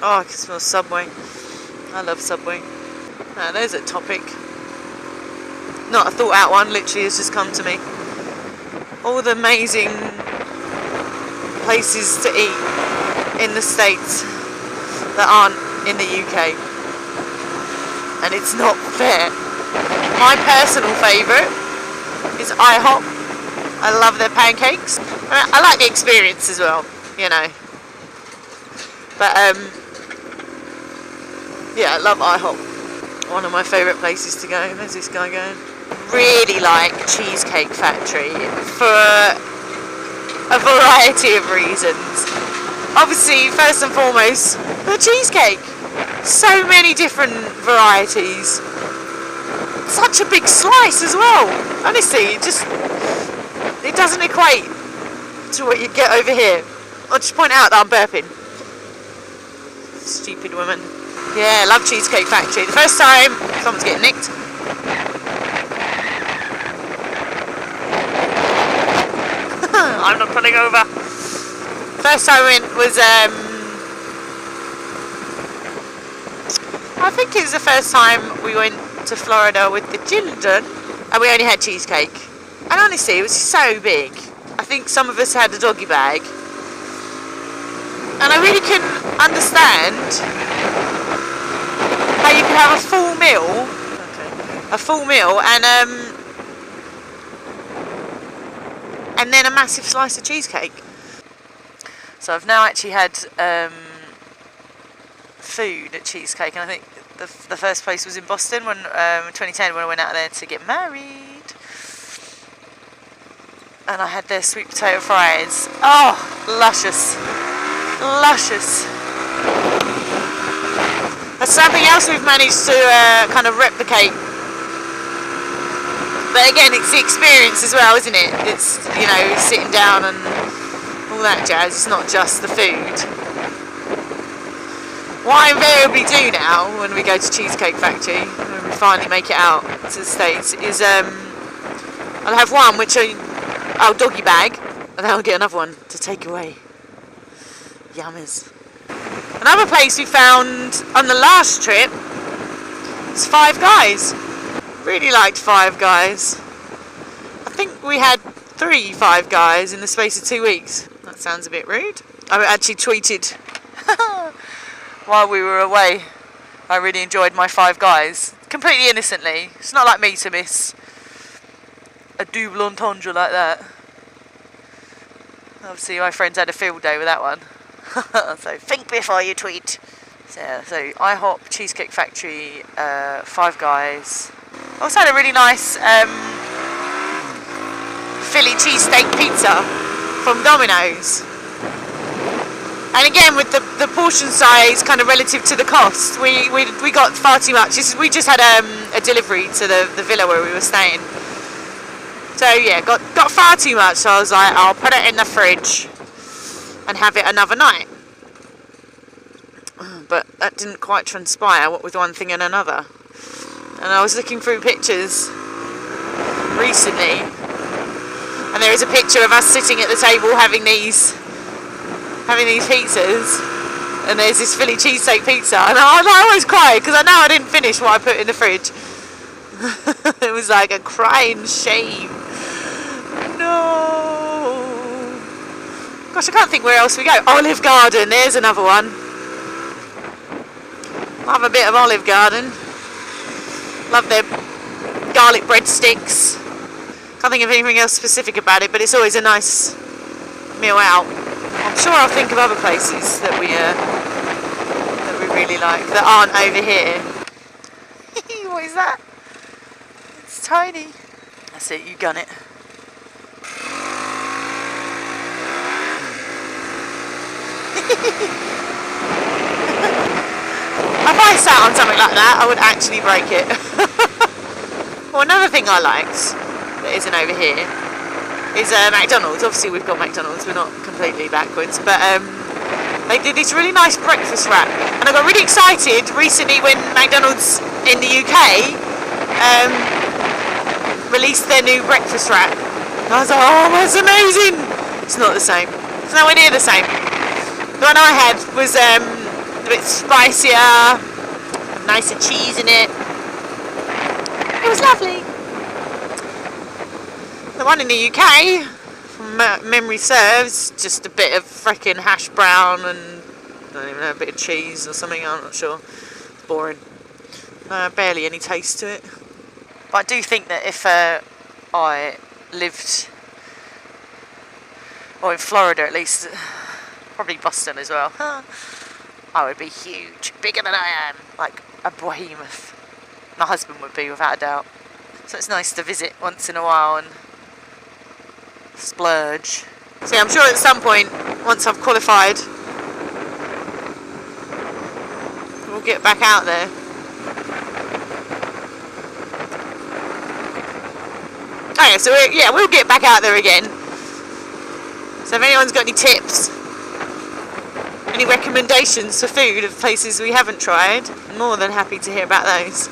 Oh, I can smell Subway. I love Subway. There's a topic. Not a thought out one, literally has just come to me. All the amazing places to eat in the States that aren't in the UK. And it's not fair. My personal favourite is IHOP. I love their pancakes. I like the experience as well, you know. But yeah, I love IHOP. One of my favourite places to go. There's this guy going. Really like Cheesecake Factory for a variety of reasons. Obviously, first and foremost, the cheesecake. So many different varieties. Such a big slice as well. Honestly, it doesn't equate to what you get over here. I'll just point out that I'm burping. Stupid woman. Yeah, love Cheesecake Factory. The first time, someone's getting nicked. I'm not pulling over. First time I went was, I think it was the first time we went to Florida with the children, and we only had cheesecake. And honestly, it was so big. I think some of us had a doggy bag. And I really couldn't understand how you could have a full meal, and then a massive slice of cheesecake. So I've now actually had food at Cheesecake, and I think the first place was in Boston when 2010 when I went out there to get married, and I had their sweet potato fries. Oh, luscious. That's something else we've managed to kind of replicate. But again, it's the experience as well, isn't it? It's, you know, sitting down and all that jazz. It's not just the food. What I invariably do now when we go to Cheesecake Factory, when we finally make it out to the States, is I'll have one which I'll doggy bag, and then I'll get another one to take away. Yummers. Another place we found on the last trip is Five Guys. Really liked Five Guys. I think we had 3 Five Guys in the space of 2 weeks. That sounds a bit rude. I actually tweeted while we were away. I really enjoyed my Five Guys. Completely innocently. It's not like me to miss a double entendre like that. Obviously my friends had a field day with that one. So think before you tweet. So IHOP, Cheesecake Factory, Five Guys. Also had a really nice Philly cheesesteak pizza from Domino's. And again, with the portion size kind of relative to the cost, we got far too much. We just had a delivery to the villa where we were staying. So yeah, got far too much. So I was like, I'll put it in the fridge and have it another night. But that didn't quite transpire, what with one thing and another. And I was looking through pictures recently, and there is a picture of us sitting at the table having these pizzas, and there's this Philly cheesesteak pizza, and I almost cried because I know I didn't finish what I put in the fridge. It was like a crying shame. No. Gosh, I can't think where else we go. Olive Garden, there's another one. Love a bit of Olive Garden. Love their garlic breadsticks. Can't think of anything else specific about it, but it's always a nice meal out. I'm sure I'll think of other places that we really like that aren't over here. What is that? It's tiny. That's it, you gun it. If I sat on something like that, I would actually break it. Well, another thing I liked that isn't over here is McDonald's. Obviously we've got McDonald's, we're not completely backwards, but they did this really nice breakfast wrap, and I got really excited recently when McDonald's in the UK released their new breakfast wrap. And I was like, oh, that's amazing. It's not the same. It's nowhere near the same. The one I had was a bit spicier, nicer cheese in it. It was lovely. The one in the UK, from memory serves, just a bit of frickin' hash brown and I don't even know, a bit of cheese or something, I'm not sure. It's boring. Barely any taste to it. But I do think that if I lived, or in Florida at least, probably Boston as well, I would be huge, bigger than I am, like a behemoth. My husband would be, without a doubt. So it's nice to visit once in a while and splurge. So yeah, I'm sure at some point, once I've qualified, we'll get back out there. Oh yeah, so we'll get back out there again. So if anyone's got any tips, any recommendations for food of places we haven't tried, I'm more than happy to hear about those.